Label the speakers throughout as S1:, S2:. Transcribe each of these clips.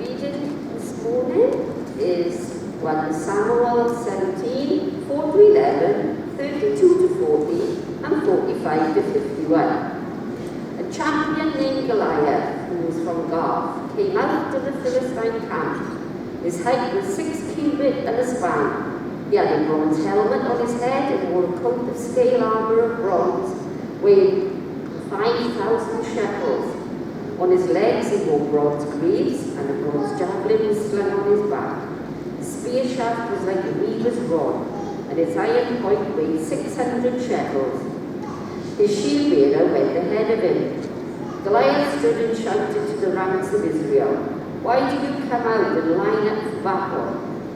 S1: reading this morning is 1 Samuel 17, 4 to 11, 32 to 40, and 45 to 51. A champion named Goliath, who was from Gath, came out of the Philistine camp. His height was 6 cubits and a span. He had a bronze helmet on his head and wore a coat of scale armour of bronze, weighing 5,000 shekels. On his legs he wore bronze greaves, and a bronze javelin was slung on his back. The spear shaft was like a weaver's rod, and its iron point weighed 600 shekels. His shield bearer went ahead of him. Goliath stood and shouted to the ranks of Israel, "Why do you come out and line up for battle?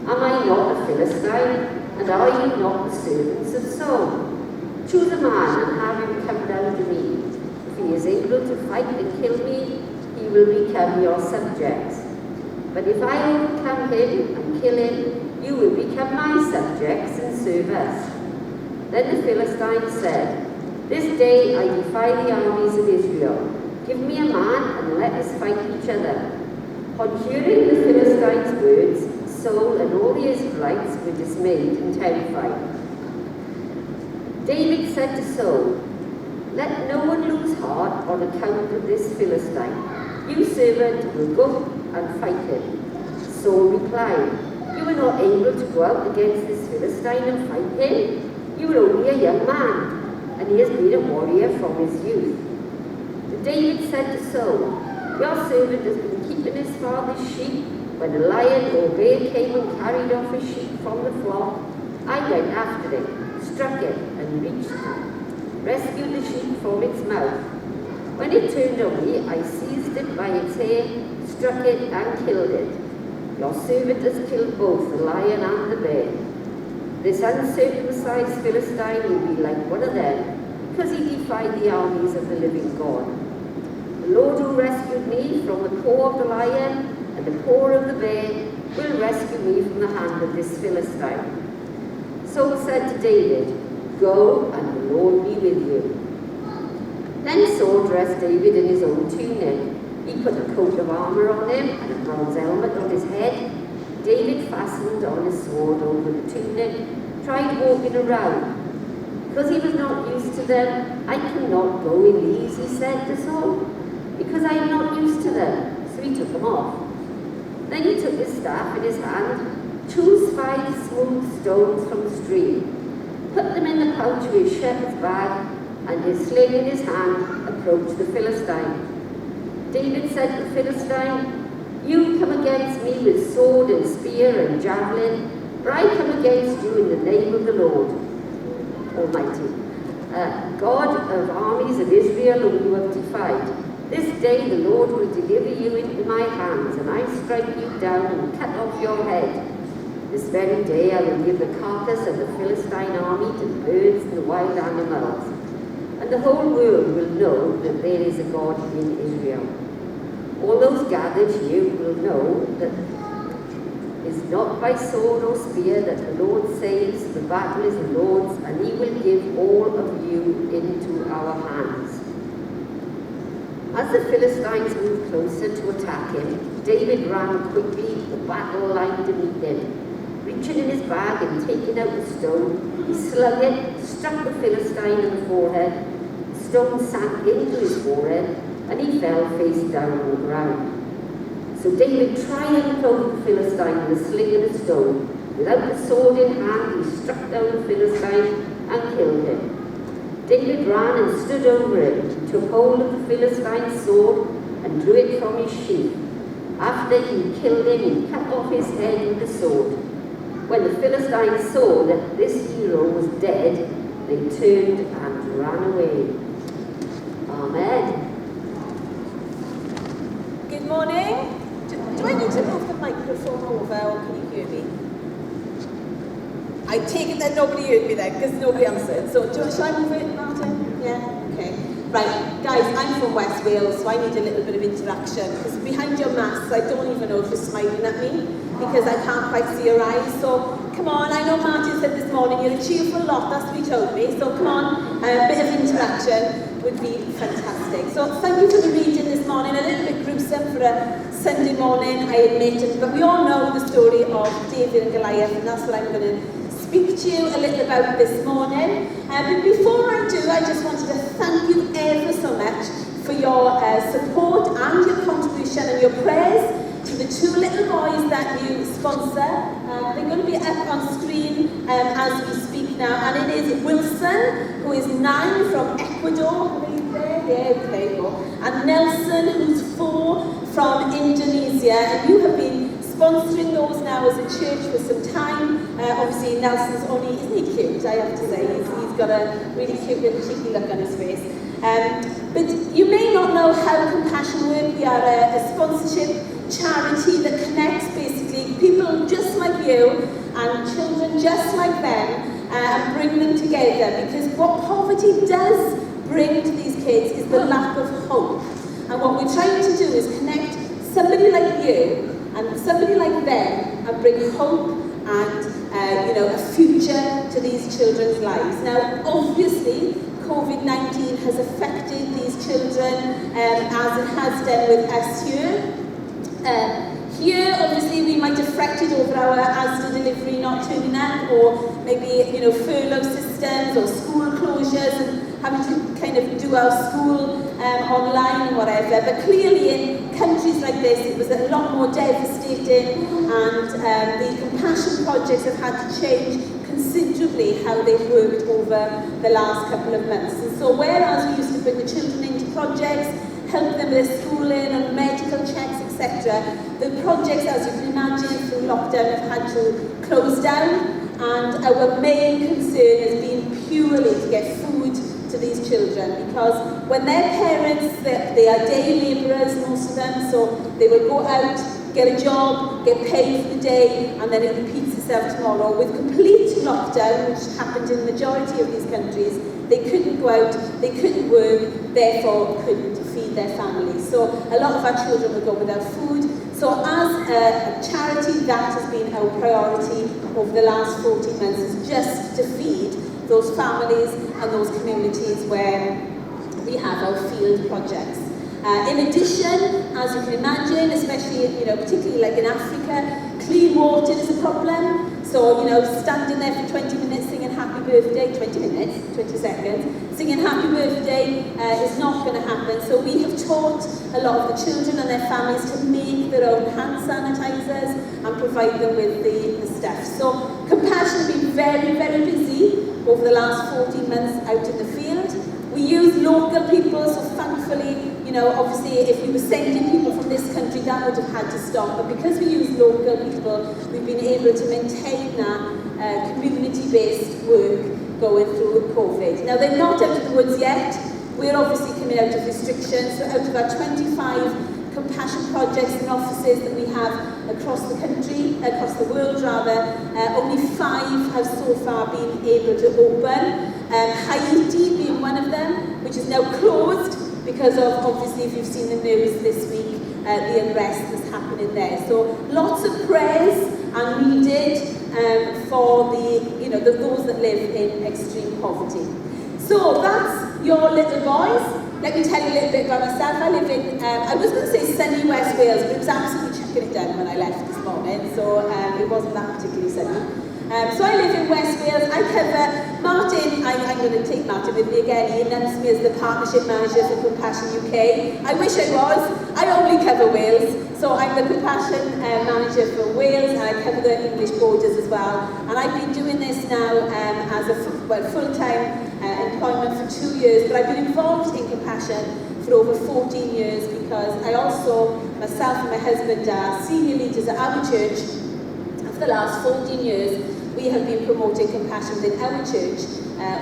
S1: Am I not a Philistine, and are you not the servants of Saul? Choose a man and have him come down to me. If he is able to fight and kill me, he will become your subjects. But if I overcome him and kill him, you will become my subjects and serve us." Then the Philistine said, "This day I defy the armies of Israel. Give me a man and let us fight each other." On hearing the Philistine's words, Saul and all the Israelites were dismayed and terrified. David said to Saul, "Let no one lose heart on account of this Philistine. You, servant, will go and fight him." Saul replied, "You are not able to go out against this Philistine and fight him. You are only a young man, and he has been a warrior from his youth." But David said to Saul, "Your servant has been keeping his father's sheep. When a lion or bear came and carried off a sheep from the flock, I went after it, struck it, and rescued the sheep from its mouth. When it turned on me, I seized it by its hair, struck it, and killed it. Your servant has killed both the lion and the bear. This uncircumcised Philistine will be like one of them, because he defied the armies of the living God. The Lord who rescued me from the paw of the lion and the paw of the bear will rescue me from the hand of this Philistine." Saul said to David, "Go, and the Lord be with you." Then Saul dressed David in his own tunic. He put a coat of armour on him and a bronze helmet on his head. David fastened on his sword over the tunic, tried walking around. Because he was not used to them, "I cannot go in these," he said to Saul, "because I am not used to them." So he took them off. Then he took his staff in his hand, chose 5 smooth stones from the stream, put them in the pouch of his shepherd's bag, and his sling in his hand approached the Philistine. David said to the Philistine, "You come against me with sword and spear and javelin, but I come against you in the name of the Lord Almighty, God of armies of Israel, whom you have defied. This day the Lord will deliver you into my hands, and I strike you down and cut off your head. This very day I will give the carcass of the Philistine army to birds and the wild animals, and the whole world will know that there is a God in Israel. All those gathered here will know that it is not by sword or spear that the Lord saves, the battle is the Lord's, and he will give all of you into our hands." As the Philistines moved closer to attack him, David ran quickly to the battle line to meet them. Reaching in his bag and taking out the stone, he slung it, struck the Philistine in the forehead. The stone sank into his forehead, and he fell face down on the ground. So David triumphed over the Philistine with a sling and a stone. Without the sword in hand, he struck down the Philistine and killed him. David ran and stood over him, took hold of the Philistine's sword and drew it from his sheath. After he killed him, he cut off his head with the sword. When the Philistines saw that this hero was dead, they turned and ran away. Amen.
S2: Good morning. Do I need to move the microphone over, or can you hear me? I take it that nobody heard me then, because nobody answered. So shall I move it, Martin? Yeah? Okay. Right, guys, I'm from West Wales, so I need a little bit of interaction. Because behind your masks, I don't even know if you're smiling at me, because I can't quite see your eyes. So come on, I know Martin said this morning, you're a cheerful lot, that's what he told me. So come on, a bit of interaction would be fantastic. So thank you for the reading this morning, a little bit group gruesome for a Sunday morning, I admit it, but we all know the story of David and Goliath, and that's what I'm going to speak to you a little about this morning. But before I do, I just wanted to thank you ever so much for your support and your contribution and your prayers to the two little boys that you sponsor. They're going to be up on screen as we speak now, and it is Wilson, who is 9 from Ecuador. There you go. And Nelson, who's 4 from Indonesia. And you have been sponsoring those now as a church for some time. Obviously, Nelson's only, isn't he cute? I have to say, he's got a really cute little cheeky look on his face. But you may not know how Compassion work. We are a sponsorship charity that connects basically people just like you and children just like them and bring them together, because what poverty does bring to these kids is the lack of hope. And what we're trying to do is connect somebody like you and somebody like them and bring hope and a future to these children's lives. Now, obviously, COVID-19 has affected these children as it has done with us here. Here, obviously, we might have fretted over our Asda delivery not turning up, or maybe, furlough systems or school closures and having to kind of do our school online and whatever. But clearly, in countries like this, it was a lot more devastating, and the Compassion projects have had to change considerably how they've worked over the last couple of months. And so whereas we used to bring the children into projects, help them with their schooling and medical checks, etc., the projects, as you can imagine, through lockdown have had to close down, and our main concern has been purely to get food to these children, because when their parents, they are day labourers, most of them, so they will go out, get a job, get paid for the day, and then it repeats itself tomorrow. With complete lockdown, which happened in the majority of these countries, they couldn't go out, they couldn't work, therefore couldn't feed their families. So a lot of our children will go without food. So as a charity, that has been our priority over the last 14 months, is just to feed those families and those communities where we have our field projects. In addition, as you can imagine, especially, particularly like in Africa, clean water is a problem. So, standing there for 20 minutes singing happy birthday, 20 minutes, 20 seconds, singing happy birthday is not going to happen. So we have taught a lot of the children and their families to make their own hand sanitizers and provide them with the stuff. So Compassion has been very, very busy over the last 14 months out in the field. We use local people, so thankfully, obviously if we were sending people from this country, that would have had to stop. But because we use local people, we've been able to maintain that community-based work going through COVID. Now, they're not out of the woods yet. We're obviously coming out of restrictions. So out of our 25 Compassion projects and offices that we have across the country, across the world rather, only 5 have so far been able to open. Haiti being one of them, which is now closed because of, obviously, if you've seen the news this week, the unrest that's happening there. So lots of prayers are needed for those that live in extreme poverty. So that's your little boys. Let me tell you a little bit about myself. I live in, I was going to say sunny West Wales, but it was absolutely chucking it down when I left this morning, so it wasn't that particularly sunny. So I live in West Wales. I cover Martin. I'm going to take Martin with me again. He announced me as the partnership manager for Compassion UK. I wish I was. I only cover Wales. So I'm the Compassion manager for Wales, and I cover the English borders as well. And I've been doing this now as a full-time employment for 2 years, but I've been involved in Compassion for over 14 years because I also, myself and my husband are senior leaders at our church. And for the last 14 years, we have been promoting Compassion within our church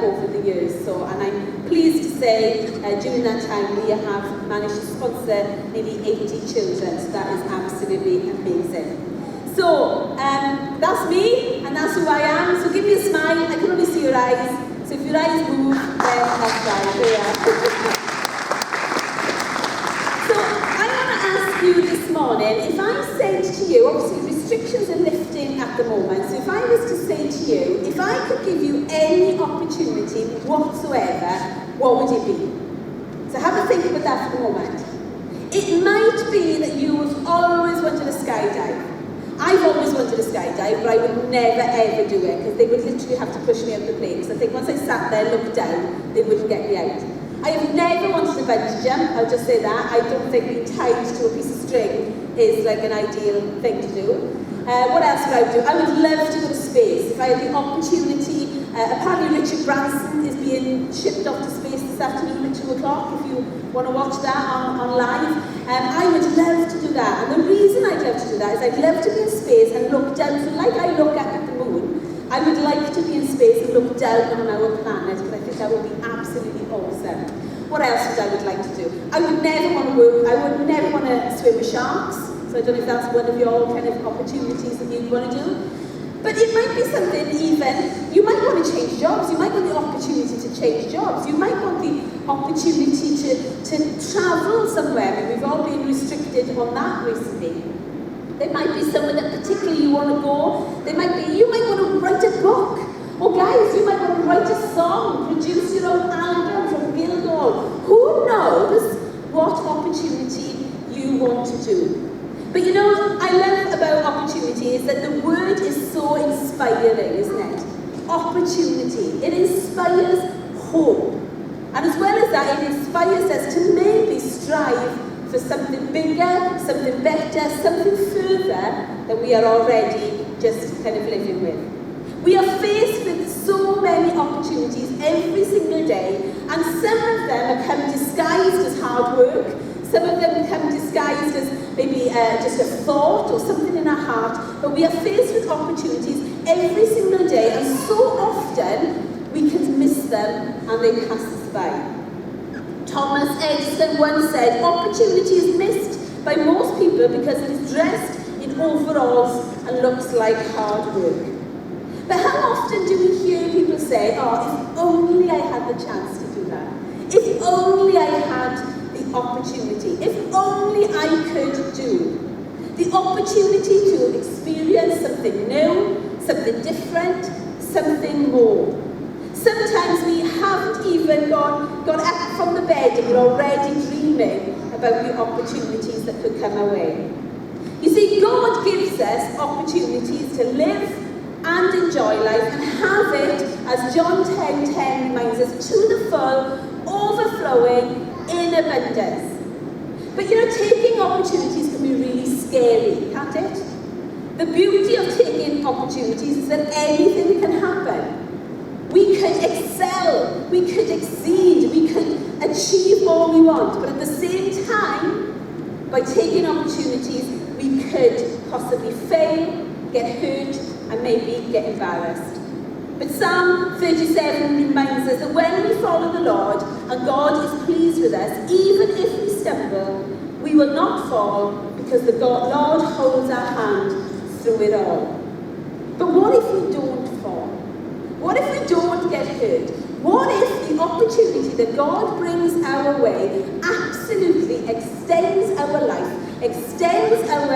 S2: over the years. So, and I'm pleased to say during that time we have managed to sponsor nearly 80 children. So that is absolutely amazing. So that's me and that's who I am. So give me a smile. I can only see your eyes. So if your eyes move, then that's right. Yeah. So I want to ask you this morning, if I said to you, obviously restrictions are lifting at the moment, so if I was to say to you, if I could give you any opportunity whatsoever, what would it be? So have a think about that for the moment. It might be that you've always wanted a skydive. I've always wanted a skydive, but I would never ever do it because they would literally have to push me out the plane. Because I think once I sat there and looked down, they wouldn't get me out. I have never wanted a bungee jump, I'll just say that. I don't think being tied to a piece of string is like an ideal thing to do. What else would I do? I would love to go to space. If I had the opportunity, apparently Richard Branson is being shipped off to space this afternoon at 2 o'clock, if you want to watch that on live. I would love to do that. And the reason I'd love to do that is I'd love to be in space and look down, so like I look up at the moon, I would like to be in space and look down on our planet, because I think that would be absolutely awesome. What else would I like to do? I would never want to work, I would never want to swim with sharks, so I don't know if that's one of your kind of opportunities that you'd want to do. But it might be something even, you might want to change jobs, you might want the opportunity to change jobs, you might want the opportunity to travel somewhere. I mean, we've all been restricted on that recently. There might be somewhere that particularly you want to go. You might want to write a book. Or guys, you might want to write a song, produce your own album from Guildhall. Who knows what opportunity you want to do? But you know, I love about opportunity is that the word is so inspiring, isn't it? Opportunity. It inspires hope. And as well as that, it inspires us to maybe strive for something bigger, something better, something further than we are already just kind of living with. We are faced with so many opportunities every single day, and some of them come disguised as hard work, some of them come disguised as maybe just a thought or something in our heart, but we are faced with opportunities every single day, and so often we can miss them and they pass us by. Thomas Edison once said, opportunity is missed by most people because it is dressed in overalls and looks like hard work. But how often do we hear people say, oh, if only I had the chance to do that. If only I had the opportunity. If only I could do. The opportunity to experience something new, something different, something more. Sometimes we haven't even got up from the bed and we're already dreaming about the opportunities that could come our way. You see, God gives us opportunities to live and enjoy life and have it, as John 10:10 reminds us, to the full, overflowing in abundance. But you know, taking opportunities can be really scary, can't it? The beauty of taking opportunities is that anything can happen. We could excel, we could exceed, we could achieve all we want, but at the same time, by taking opportunities, we could possibly fail, get hurt, and maybe get embarrassed. But Psalm 37 reminds us that when we follow the Lord, and God is pleased with us, even if we stumble, we will not fall, because the Lord holds our hand through it all. But what if we don't fall? What if we don't get hurt? What if the opportunity that God brings our way absolutely extends our life, extends our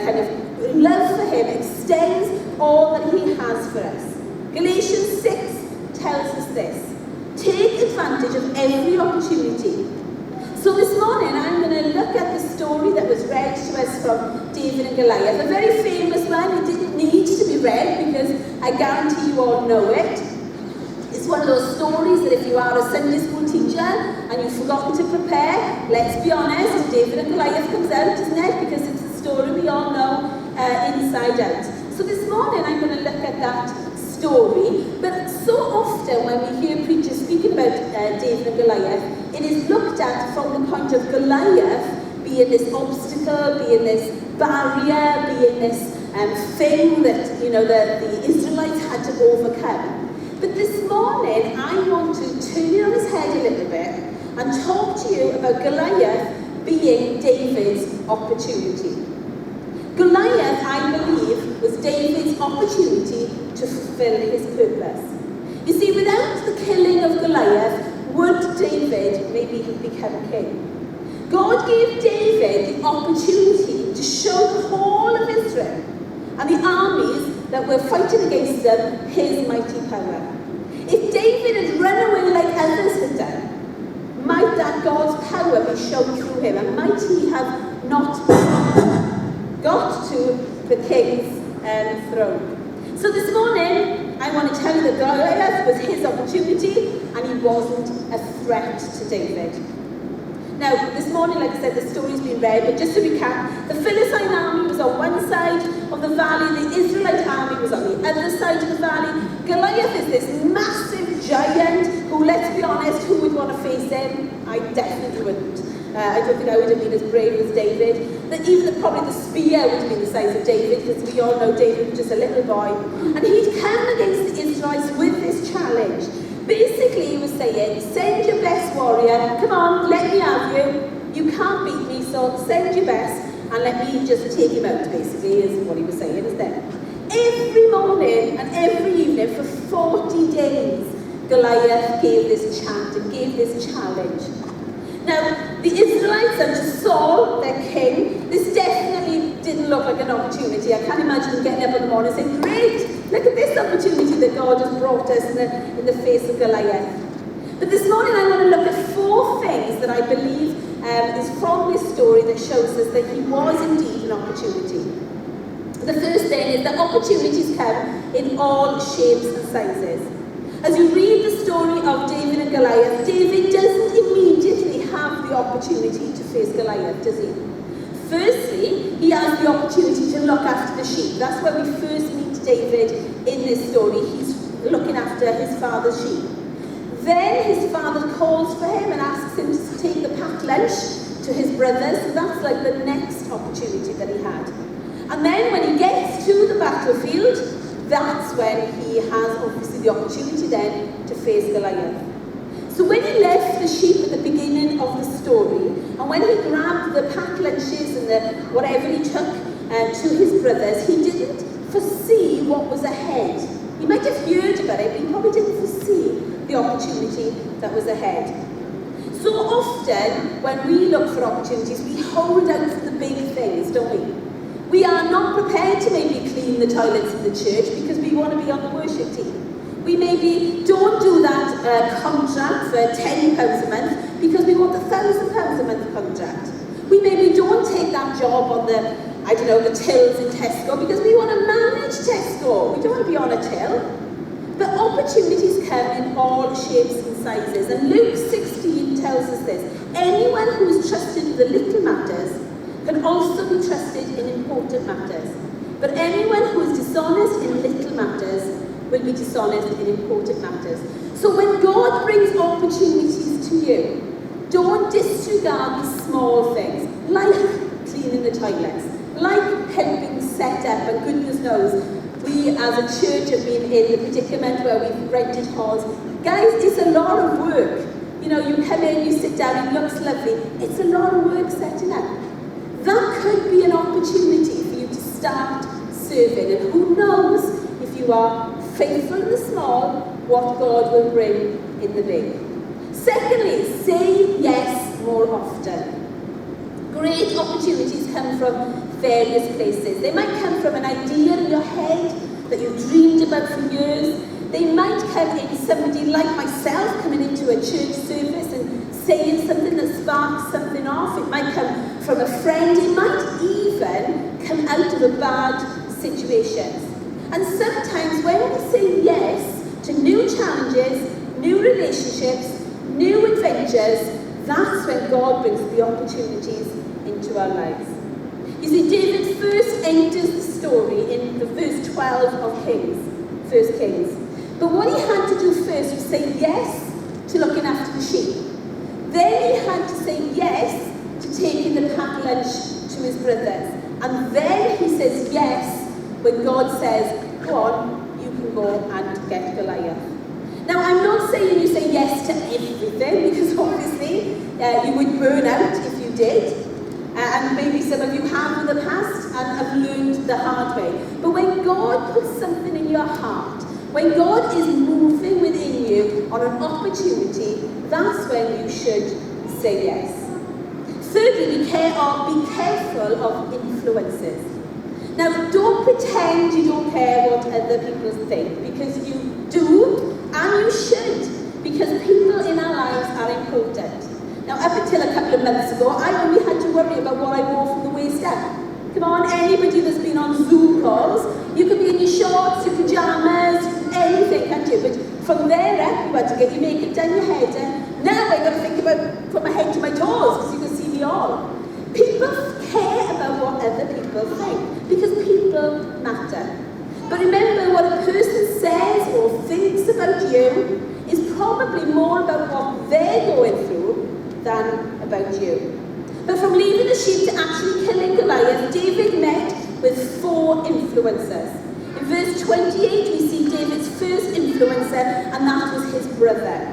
S2: kind of love for Him, extends all that He has for us? Galatians 6 tells us this. Take advantage of every opportunity. So this morning I'm going to look at the story that was read to us from David and Goliath, a very famous one. It didn't need to be read because I guarantee you all know it. It's one of those stories that if you are a Sunday school teacher and you've forgotten to prepare, let's be honest, David and Goliath comes out, isn't it? Because it's a story we all know inside out. So this morning I'm going to look at that story, but so often when we hear preachers speaking about David and Goliath, it is looked at from the point of Goliath being this obstacle, being this barrier, being this thing that, you know, the Israelites had to overcome. But this morning, I want to turn it on his head a little bit and talk to you about Goliath being David's opportunity. Goliath, I believe, was David's opportunity to fulfill his purpose. You see, without the killing of Goliath, would David maybe have become king? God gave David the opportunity to show the whole of Israel and the armies that were fighting against them his mighty power. If David had run away like others had done, might that had God's power be shown through him, and might he have not got to the king's throne. So this morning, I want to tell you that Goliath was his opportunity, and he wasn't a threat to David. Now, this morning, like I said, the story's been read, but just to recap, the Philistine army was on one side of the valley, the Israelite army was on the other side of the valley. Goliath is this massive giant who, let's be honest, who would want to face him? I definitely wouldn't. I don't think I would have been as brave as David. Probably the spear would have been the size of David, because we all know David was just a little boy. And he'd come against the Israelites with this challenge. Basically, he was saying, send your best warrior, come on, let me have you. You can't beat me, so send your best, and let me just take him out, basically, is what he was saying, isn't it? Every morning and every evening for 40 days, Goliath gave this chant and gave this challenge. Now, the Israelites under Saul, their king, this definitely didn't look like an opportunity. I can't imagine them getting up in the morning and saying, great, look at this opportunity that God has brought us in the face of Goliath. But this morning I want to look at 4 things that I believe is from this story that shows us that he was indeed an opportunity. The first thing is that opportunities come in all shapes and sizes. As you read the story of David and Goliath, David doesn't immediately have the opportunity to face Goliath, does he? Firstly, he has the opportunity to look after the sheep. That's where we first meet David in this story. He's looking after his father's sheep. Then his father calls for him and asks him to take the packed lunch to his brothers. So that's like the next opportunity that he had. And then when he gets to the battlefield, that's when he has obviously the opportunity then to face Goliath. So when he left the sheep at the beginning of the story, and when he grabbed the packed lunches and the whatever he took to his brothers, he didn't foresee what was ahead. He might have heard about it, but he probably didn't foresee the opportunity that was ahead. So often, when we look for opportunities, we hold out for the big things, don't we? We are not prepared to maybe clean the toilets in the church because we want to be on the worship team. We maybe don't do that contract for £10 a month because we want the £1,000 a month contract. We maybe don't take that job on the tills in Tesco because we want to manage Tesco. We don't want to be on a till. But opportunities come in all shapes and sizes. And Luke 16 tells us this. Anyone who is trusted with the little matters can also be trusted in important matters. But anyone who is dishonest in little matters will be dishonest in important matters. So when God brings opportunities to you, don't disregard the small things, like cleaning the toilets, like helping set up, and goodness knows, we as a church have been in the predicament where we've rented halls. Guys, it's a lot of work. You know, you come in, you sit down, it looks lovely. It's a lot of work setting up. That could be an opportunity for you to start serving. And who knows, if you are faithful in the small, what God will bring in the big. Secondly, say yes more often. Great opportunities come from various places. They might come from an idea in your head that you've dreamed about for years. They might come in somebody like myself coming into a church service and saying something that sparks something off. It might come from a friend. It might even come out of a bad situation. And sometimes when we say yes to new challenges, new relationships, new adventures, that's when God brings the opportunities into our lives. You see, David first enters the story in the verse 12 of First Kings. But what he had to do first was say yes to looking after the sheep. Then he had to say yes to taking the packed lunch to his brothers. And then he says yes when God says, go on, you can go and get Goliath. Now, I'm not saying you say yes to everything, because obviously you would burn out if you did. And maybe some of you have in the past and have learned the hard way. But when God puts something in your heart, when God is moving within you on an opportunity, that's when you should say yes. Thirdly, be careful of influences. Now, don't pretend you don't care what other people think, because you do and you should, because people in our lives are important. Now, up until a couple of months ago, I only had to worry about what I wore from the waist up. Come on, anybody that's been on Zoom calls, you could be in your shorts, your pyjamas, anything, can't you? But from there up, you had to get your makeup done, your hair done. Now I've got to think about from my head to my toes, because you can see me all. People care about what other people think, because people matter. But remember, what a person says or thinks about you is probably more about what they're going through than about you. But from leaving the sheep to actually killing Goliath, David met with 4 influencers. In verse 28, we see David's first influencer, and that was his brother.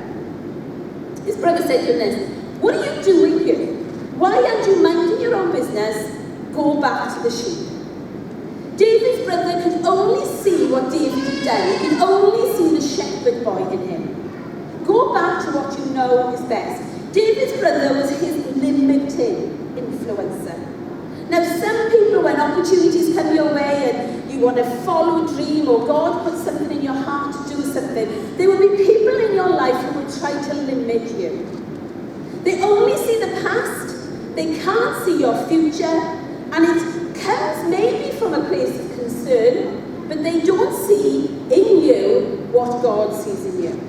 S2: His brother said to him this, "What are you doing here? Why aren't you minding your own business? Go back to the sheep." David's brother could only see what David had done. He could only see the shepherd boy in him. Go back to what you know is best. David's brother was his limiting influencer. Now, some people, when opportunities come your way and you want to follow a dream or God puts something in your heart to do something, there will be people in your life who will try to limit you. They only see the past, they can't see your future, and it comes maybe from a place of concern, but they don't see in you what God sees in you.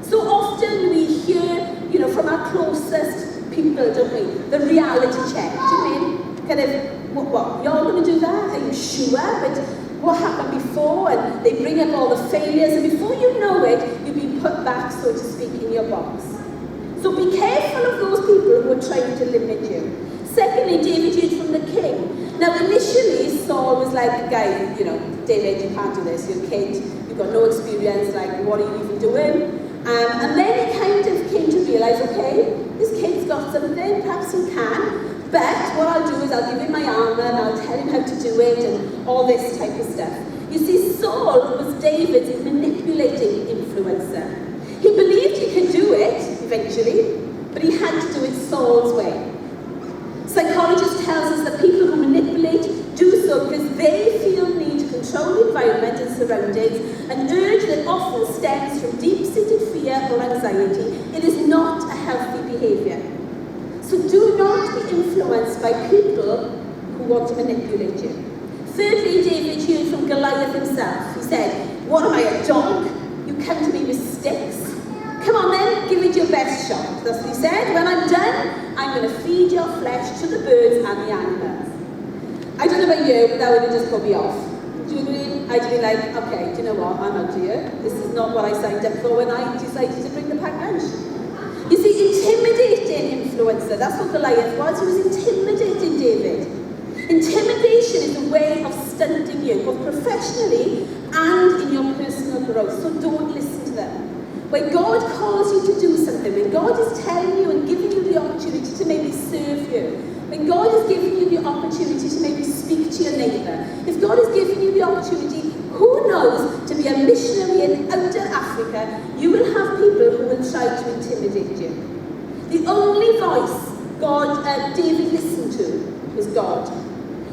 S2: So often we hear, from our closest people, don't we? The reality check, do you mean? Kind of, what, you're going to do that? Are you sure? But what happened before? And they bring up all the failures, and before you know it, you've been put back, so to speak, in your box. So be careful of those people who are trying to limit you. Secondly, David heard from the king. Now, initially, Saul was like, guys, David, you can't do this. You're a kid. You've got no experience. Like, what are you even doing? And then he kind of came to realise, okay, this kid's got something. Perhaps he can. But what I'll do is I'll give him my armour and I'll tell him how to do it and all this type of stuff. You see, Saul was David's manipulating influencer. He believed he could do it eventually, but he had to do it Saul's way. Psychologists tell us that people who manipulate do so because they feel need to control the environment and surroundings, an urge that often stems from deep-seated fear or anxiety. It is not a healthy behaviour. So do not be influenced by people who want to manipulate you. Thirdly, David heard from Goliath himself. He said, "What am I, a dog? You come to me with sticks? Come on then, give it your best shot." That's what he said. "When I'm done, I'm going to feed your flesh to the birds and the animals." I don't know about you, but that would have just put me off. Do you agree? I'd be like, okay, do you know what? I'm out here. This is not what I signed up for when I decided to bring the pack lunch. You see, intimidating influencer, that's what Goliath was. He was intimidating David. Intimidation is a way of stunting you, both professionally and in your personal growth. So don't listen to them. When God calls you to do something, when God is telling you and giving you the opportunity to maybe serve you, when God is giving you the opportunity to maybe speak to your neighbour, if God is giving you the opportunity, who knows, to be a missionary in outer Africa, you will have people who will try to intimidate you. The only voice David listened to was God.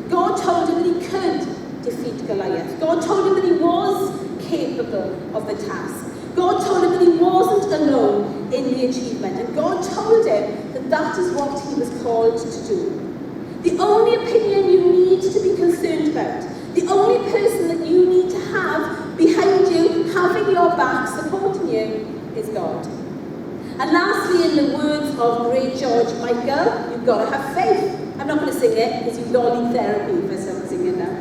S2: God told him that he could defeat Goliath. God told him that he was capable of the task. God told him that he wasn't alone in the achievement. And God told him that that is what he was called to do. The only opinion you need to be concerned about, the only person that you need to have behind you, having your back, supporting you, is God. And lastly, in the words of great George Michael, you've got to have faith. I'm not going to sing it because you've all need therapy if I start singing now.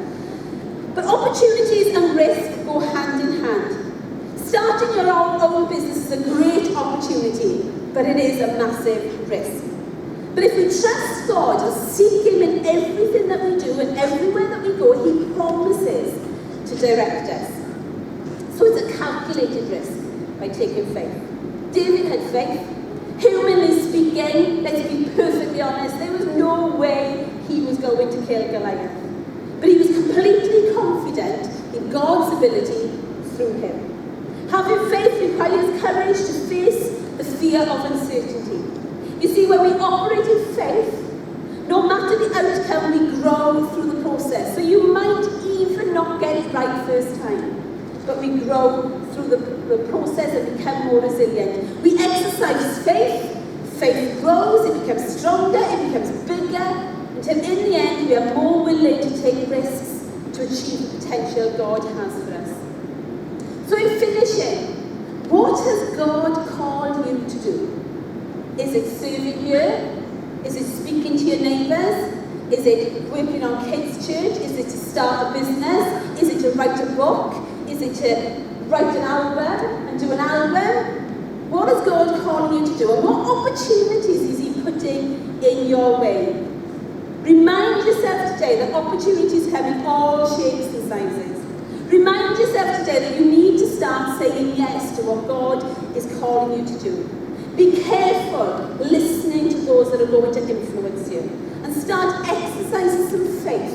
S2: But opportunities and risk go hand in hand. Starting your own business is a great opportunity, but it is a massive risk. But if we trust God and seek Him in everything that we do and everywhere that we go, He promises to direct us. So it's a calculated risk by taking faith. David had faith. Humanly speaking, let's be perfectly honest, there was no way he was going to kill Goliath. But he was completely confident in God's ability through him. Having faith requires courage to face the fear of uncertainty. You see, when we operate in faith, no matter the outcome, we grow through the process. So you might even not get it right first time, but we grow through the process and become more resilient. We exercise faith Faith grows, it becomes stronger, it becomes bigger, until in the end we are more willing to take risks to achieve the potential God has for us. So in finishing, what has God called you to do? Is it serving here? Is it speaking to your neighbours? Is it working on kids' church? Is it to start a business? Is it to write a book? Is it to write an album and do an album? What is God calling you to do? And what opportunities is He putting in your way? Remind yourself today that opportunities come in all shapes and sizes. Remind yourself today that you need to start saying yes to what God is calling you to do. Be careful listening to those that are going to influence you. And start exercising some faith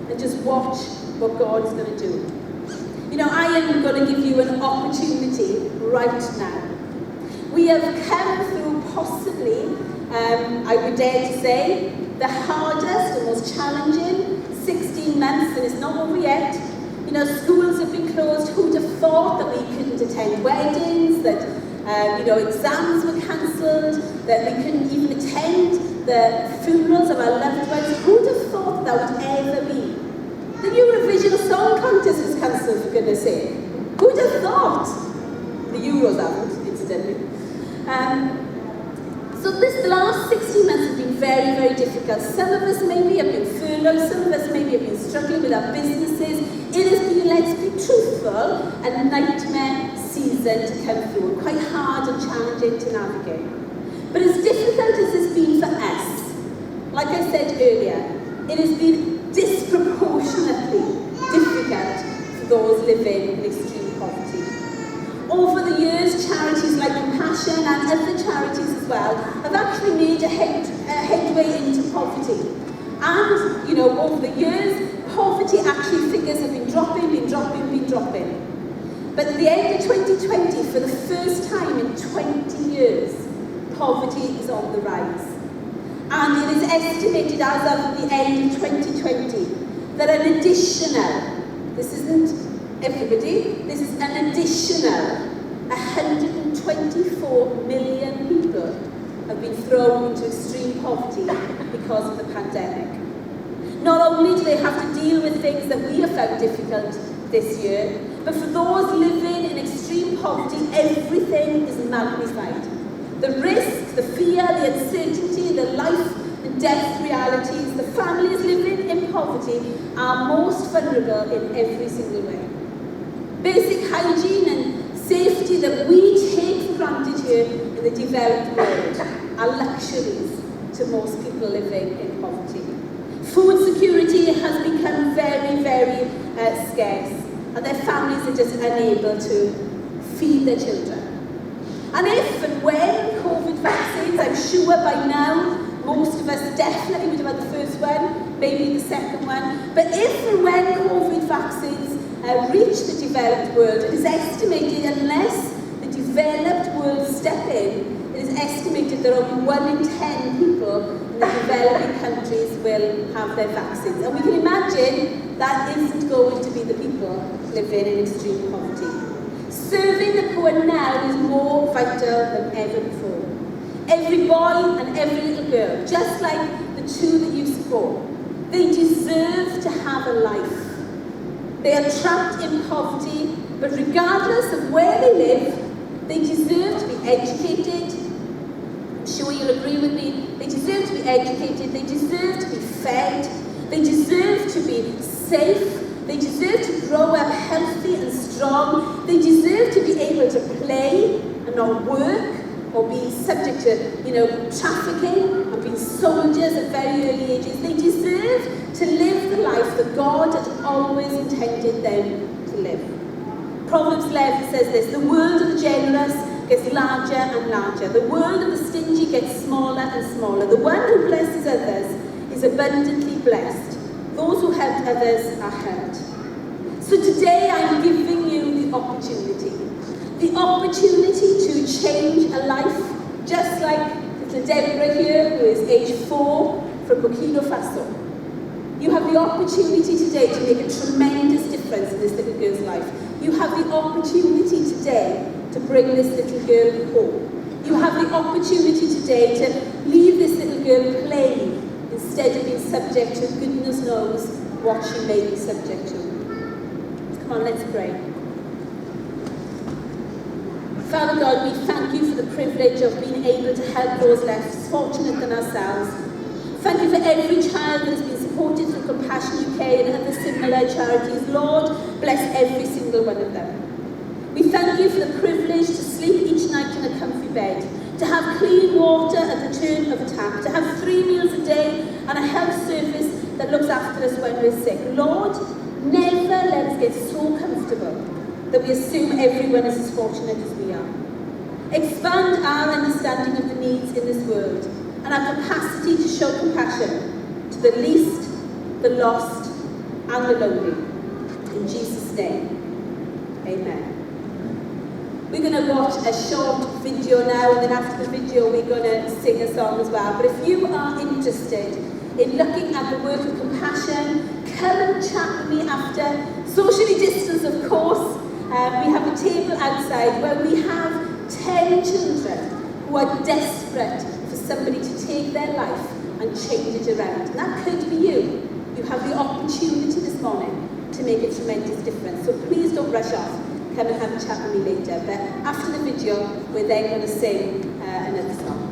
S2: and just watch what God is going to do. You know, I am going to give you an opportunity right now. We have come through possibly, I would dare to say, the hardest and most challenging 16 months, and it's not over yet. You know, schools have been closed. Who'd have thought that we couldn't attend weddings, that exams were cancelled, that we couldn't even attend the funerals of our loved ones? Who'd have thought that would ever be? The Eurovision Song Contest was cancelled, for goodness sake. Who'd have thought? The Euros haven't, incidentally. So this last 16 months has been very, very difficult. Some of us maybe have been furloughed, some of us maybe have been struggling with our businesses. It has been, let's be truthful, a nightmare season to come through, and quite hard and challenging to navigate. But as difficult as it's been for us, like I said earlier, it has been disproportionately difficult for those living in extreme poverty. Over the years, charities like Compassion and other charities as well have actually made a headway into poverty. And, you know, over the years, poverty actually figures have been dropping. But at the end of 2020, for the first time in 20 years, poverty is on the rise. And it is estimated as of the end of 2020 that an additional, this isn't everybody, this is an additional 124 million people have been thrown into extreme poverty because of the pandemic. Not only do they have to deal with things that we have found difficult this year, but for those living in extreme poverty, everything is magnified. The risk, the fear, the uncertainty, the life and death realities, the families living in poverty are most vulnerable in every single way. Basic hygiene and safety that we take for granted here in the developed world are luxuries to most people living in poverty. Food security has become very, very scarce, and their families are just unable to feed their children. And if and when COVID vaccines, I'm sure by now, most of us definitely would have had the first one, maybe the second one, but if and when COVID vaccines reach the developed world, it is estimated, unless the developed world step in, it is estimated that only 1 in 10 people in the developing countries will have their vaccines. And we can imagine that isn't going to be the people living in extreme poverty. Serving the poor now is more vital than ever before. Every boy and every little girl, just like the two that you support, they deserve to have a life. They are trapped in poverty, but regardless of where they live, they deserve to be educated. I'm sure you'll agree with me. They deserve to be educated. They deserve to be fed. They deserve to be safe. They deserve to grow up healthy and strong. They deserve to be able to play and not work or be subject to, trafficking and being soldiers at very early ages. They deserve to live the life that God had always intended them to live. Proverbs 11 says this: the world of the generous gets larger and larger. The world of the stingy gets smaller and smaller. The one who blesses others is abundantly blessed. Those who help others are helped. So today I'm giving you the opportunity to change a life, just like little Deborah here, who is age 4 from Burkina Faso. You have the opportunity today to make a tremendous difference in this little girl's life. You have the opportunity today to bring this little girl home. You have the opportunity today to leave this little girl playing instead of being subject to goodness knows what she may be subject to. Come on, let's pray. Father God, we thank you for the privilege of being able to help those less fortunate than ourselves. Thank you for every child that has been supported through Compassion UK and other similar charities. Lord, bless every single one of them. We thank you for the privilege to sleep each night in a comfy bed, to have clean water at the turn of a tap, to have 3 meals a day and a health service that looks after us when we're sick. Lord, never let us get so comfortable that we assume everyone is as fortunate as we are. Expand our understanding of the needs in this world and our capacity to show compassion to the least, the lost, and the lonely. In Jesus' name, amen. We're going to watch a short video now, and then after the video we're going to sing a song as well. But if you are interested in looking at the work of compassion, come and chat with me after. Socially distanced, of course. We have a table outside where we have 10 children who are desperate for somebody to take their life and change it around. And that could be you. You have the opportunity this morning to make a tremendous difference. So please don't rush off. Come and have a chat with me later. But after the video, we're then going to sing another song.